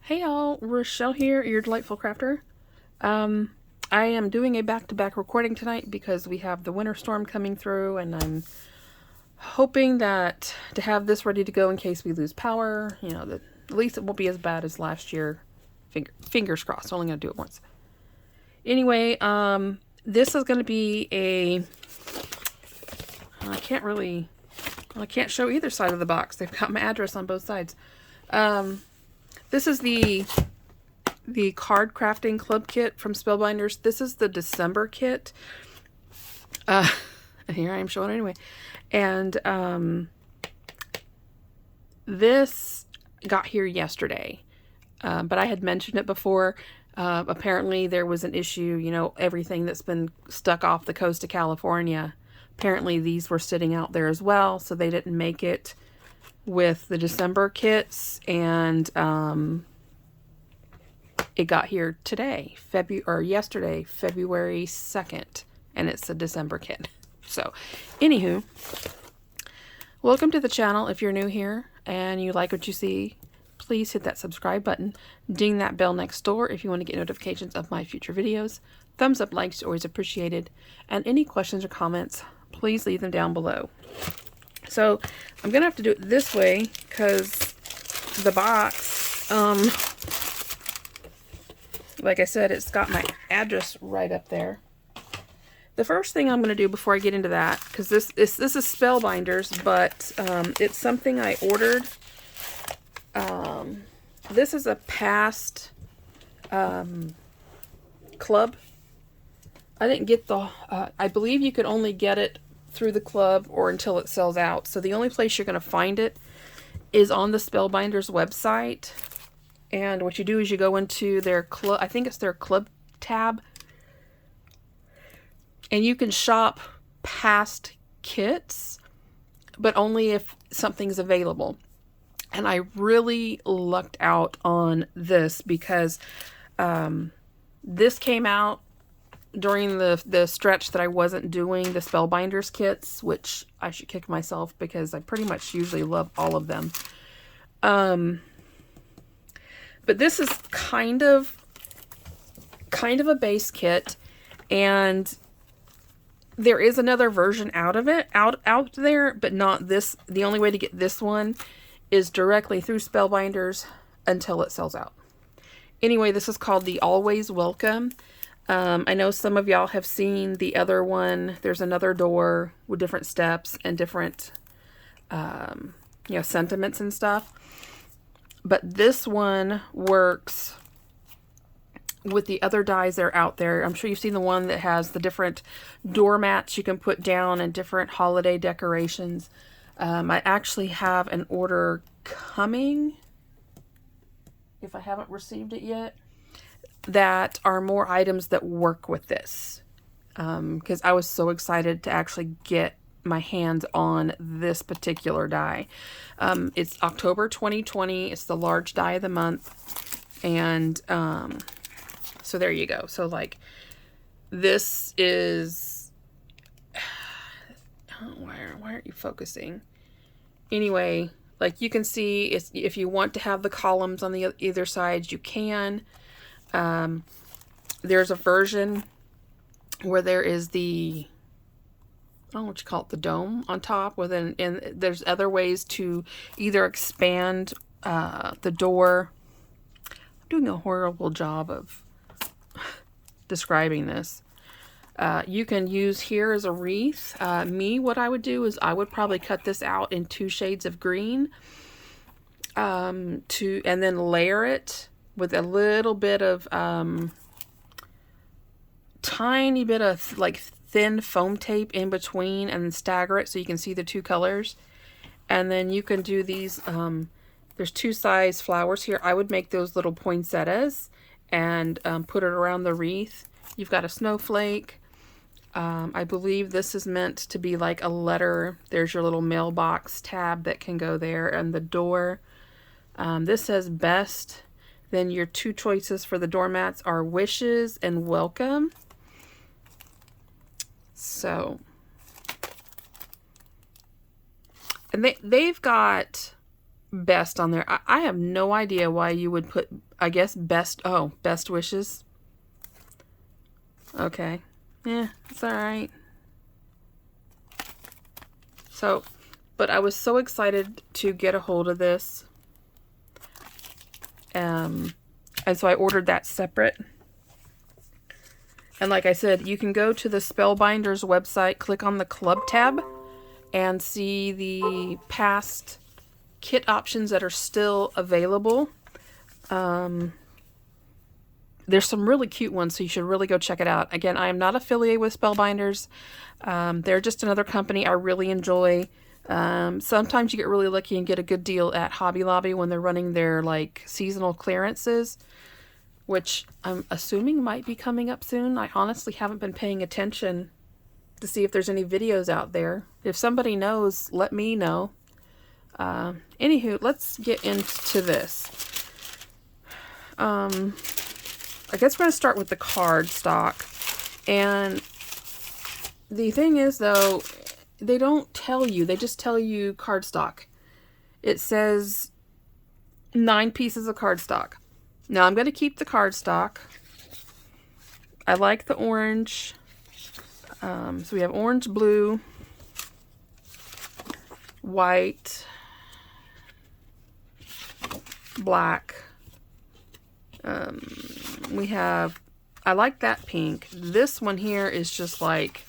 Hey y'all, Rochelle here, your delightful crafter. I am doing a back-to-back recording tonight because we have the winter storm coming through, and I'm hoping that to have this ready to go in case we lose power. You know, that at least it won't be as bad as last year. Fingers crossed. Only gonna do it once. Anyway, this is gonna be a. I can't show either side of the box. They've got my address on both sides. This is the card crafting club kit from Spellbinders. This is the December kit. And here I am showing it anyway. And this got here yesterday. But I had mentioned it before. Apparently there was an issue, you know, everything that's been stuck off the coast of California. Apparently these were sitting out there as well, so they didn't make it with the December kits, and it got here today, yesterday, February 2nd, and it's a December kit. So, anywho, welcome to the channel. If you're new here and you like what you see, please hit that subscribe button. Ding that bell next door if you want to get notifications of my future videos. Thumbs up, likes are always appreciated. And any questions or comments, please leave them down below. So I'm going to have to do it this way because the box, like I said, it's got my address right up there. The first thing I'm going to do before I get into that, because this is Spellbinders, but it's something I ordered. This is a past club. I didn't get the, I believe you could only get it through the club or until it sells out. So the only place you're going to find it is on the Spellbinders website. And what you do is you go into their club, I think it's their club tab, and you can shop past kits, but only if something's available. And I really lucked out on this because this came out during the stretch that I wasn't doing the Spellbinders kits, which I should kick myself because I pretty much usually love all of them. But this is kind of a base kit, and there is another version out there, but not this. The only way to get this one is directly through Spellbinders until it sells out. Anyway, this is called the Always Welcome. I know some of y'all have seen the other one. There's another door with different steps and different, you know, sentiments and stuff. But this one works with the other dies that are out there. I'm sure you've seen the one that has the different doormats you can put down and different holiday decorations. I actually have an order coming, if I haven't received it yet, that are more items that work with this, because I was so excited to actually get my hands on this particular die. It's October 2020. It's the large die of the month, and so there you go. So like this is why aren't you focusing? Anyway, like you can see, it's, if you want to have the columns on the either sides, you can. There's a version where there is the, I don't know what you call it, the dome on top, and there's other ways to either expand the door. I'm doing a horrible job of describing this. You can use here as a wreath. What I would do is I would probably cut this out in 2 shades of green, and then layer it with a little bit of tiny bit of like thin foam tape in between, and then stagger it so you can see the 2 colors. And then you can do these, there's 2 size flowers here. I would make those little poinsettias and put it around the wreath. You've got a snowflake. I believe this is meant to be like a letter. There's your little mailbox tab that can go there, and the door. This says best. Then your 2 choices for the doormats are wishes and welcome. So, and they've got best on there. I have no idea why you would put I guess best wishes. Okay. Yeah, it's alright. So, but I was so excited to get a hold of this. And so I ordered that separate. And like I said, you can go to the Spellbinder's website, click on the club tab, and see the past kit options that are still available. There's some really cute ones, so you should really go check it out. Again, I am not affiliated with Spellbinders. They're just another company I really enjoy. Sometimes you get really lucky and get a good deal at Hobby Lobby when they're running their like seasonal clearances, which I'm assuming might be coming up soon. I honestly haven't been paying attention to see if there's any videos out there. If somebody knows, let me know. Anywho, let's get into this. I guess we're going to start with the card stock. And the thing is, though, they don't tell you. They just tell you cardstock. It says 9 pieces of cardstock. Now, I'm going to keep the cardstock. I like the orange. So we have orange, blue, white, black. We have, I like that pink. This one here is just like,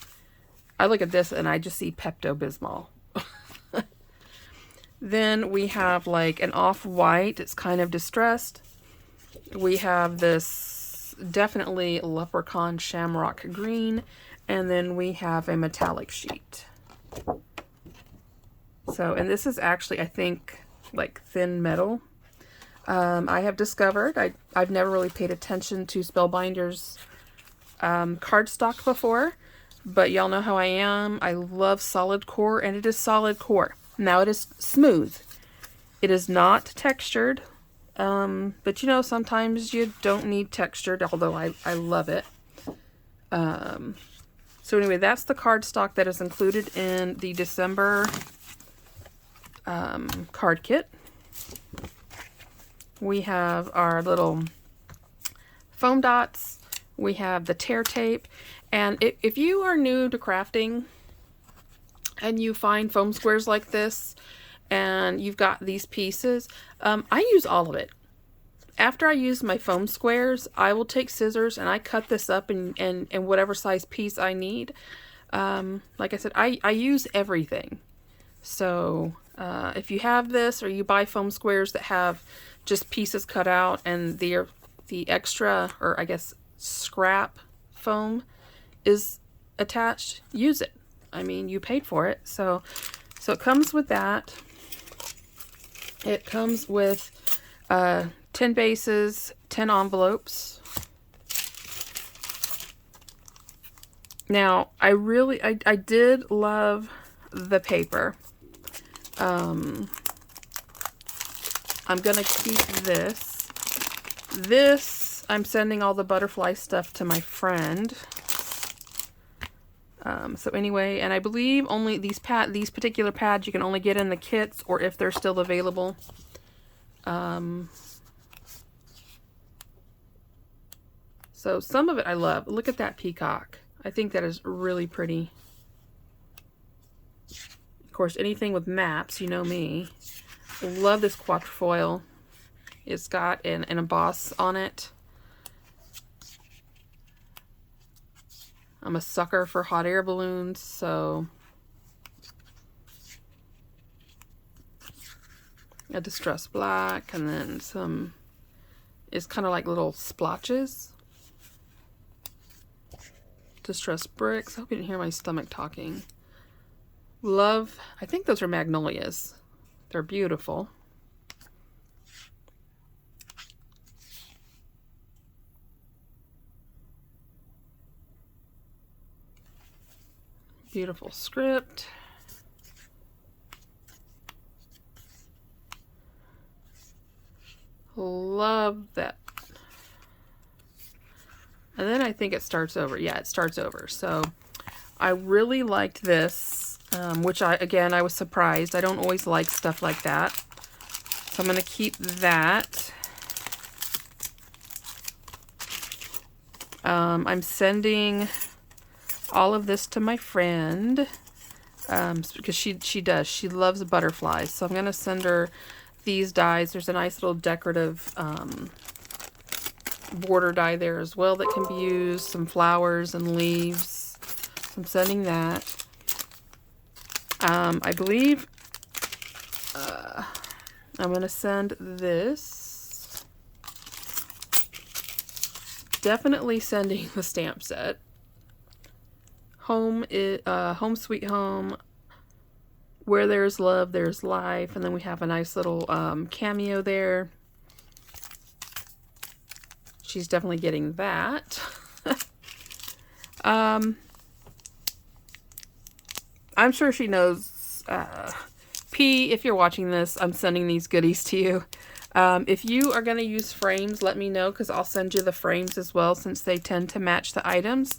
I look at this and I just see Pepto-Bismol. Then we have like an off-white. It's kind of distressed. We have this definitely leprechaun shamrock green. And then we have a metallic sheet. So, and this is actually, I think, like thin metal. I have discovered, I've never really paid attention to Spellbinder's cardstock before, but y'all know how I am. I love solid core, and it is solid core. Now it is smooth. It is not textured, but you know, sometimes you don't need textured, although I love it. So anyway, that's the cardstock that is included in the December card kit. We have our little foam dots. We have the tear tape. And if you are new to crafting and you find foam squares like this and you've got these pieces, I use all of it. After I use my foam squares, I will take scissors and I cut this up in whatever size piece I need. Like I said, I use everything. So if you have this or you buy foam squares that have just pieces cut out and the extra, or I guess scrap foam is attached, use it. I mean, you paid for it. So it comes with that. It comes with 10 bases, 10 envelopes. Now, I did love the paper. I'm going to keep this. This, I'm sending all the butterfly stuff to my friend. So anyway, and I believe only these particular pads you can only get in the kits or if they're still available. So some of it I love. Look at that peacock. I think that is really pretty. Of course, anything with maps, you know me. Love this quatrefoil. It's got an emboss on it. I'm a sucker for hot air balloons, so a distressed black, and then some, it's kind of like little splotches. Distressed bricks. I hope you didn't hear my stomach talking. Love, I think those are magnolias. They're beautiful. Beautiful script. Love that. And then I think it starts over. Yeah, it starts over. So I really liked this, which I was surprised. I don't always like stuff like that. So I'm going to keep that. I'm sending all of this to my friend because she loves butterflies. So I'm going to send her these dies. There's a nice little decorative border die there as well that can be used. Some flowers and leaves. So I'm sending that. I believe I'm going to send this. Definitely sending the stamp set. Home Sweet Home. Where there's love, there's life. And then we have a nice little cameo there. She's definitely getting that. I'm sure she knows. P, if you're watching this, I'm sending these goodies to you. If you are going to use frames, let me know, because I'll send you the frames as well, since they tend to match the items.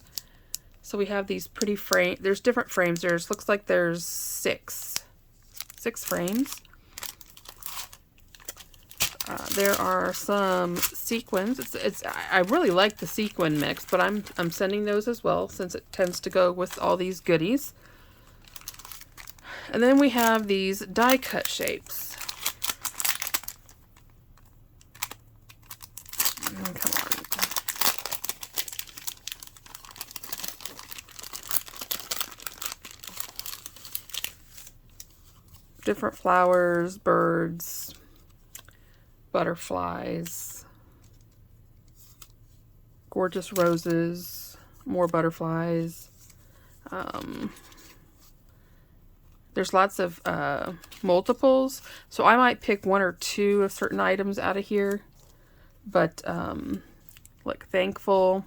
So we have these pretty frames. There's different frames. Looks like there's six frames. There are some sequins. I really like the sequin mix, but I'm sending those as well, since it tends to go with all these goodies. And then we have these die cut shapes. Come on. Different flowers, birds, butterflies, gorgeous roses, more butterflies. There's lots of multiples, so I might pick one or two of certain items out of here. But look, thankful,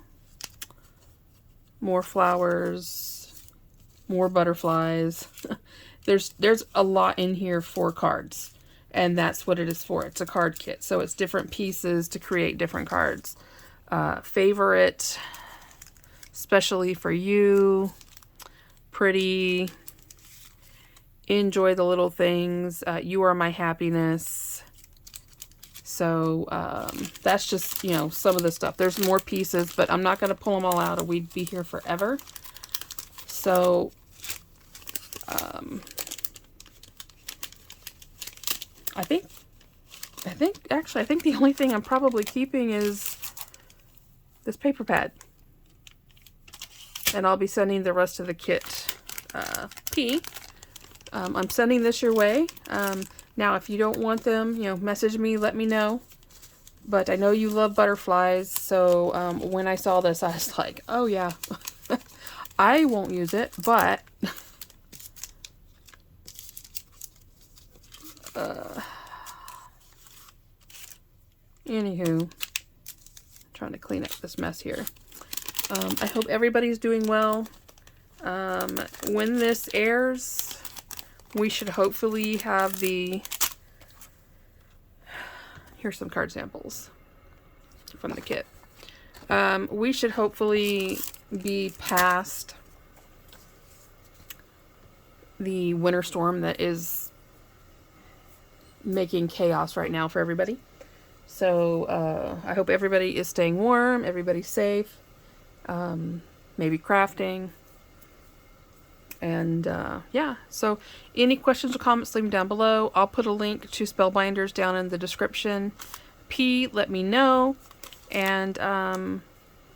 more flowers, more butterflies. There's a lot in here for cards, and that's what it is for. It's a card kit, so it's different pieces to create different cards. Favorite, especially for you, pretty, enjoy the little things, you are my happiness. So that's just, you know, some of the stuff. There's more pieces, but I'm not going to pull them all out or we'd be here forever. So I think the only thing I'm probably keeping is this paper pad. And I'll be sending the rest of the kit P. I'm sending this your way. Now, if you don't want them, you know, message me, let me know. But I know you love butterflies, so when I saw this, I was like, oh yeah, I won't use it, but anywho, trying to clean up this mess here. I hope everybody's doing well. When this airs, we should hopefully have here's some card samples from the kit. We should hopefully be past the winter storm that is making chaos right now for everybody. So I hope everybody is staying warm, everybody's safe, maybe crafting. And yeah, so any questions or comments, leave them down below. I'll put a link to Spellbinders down in the description. P, let me know. And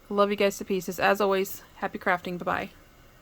love you guys to pieces. As always, happy crafting. Bye-bye.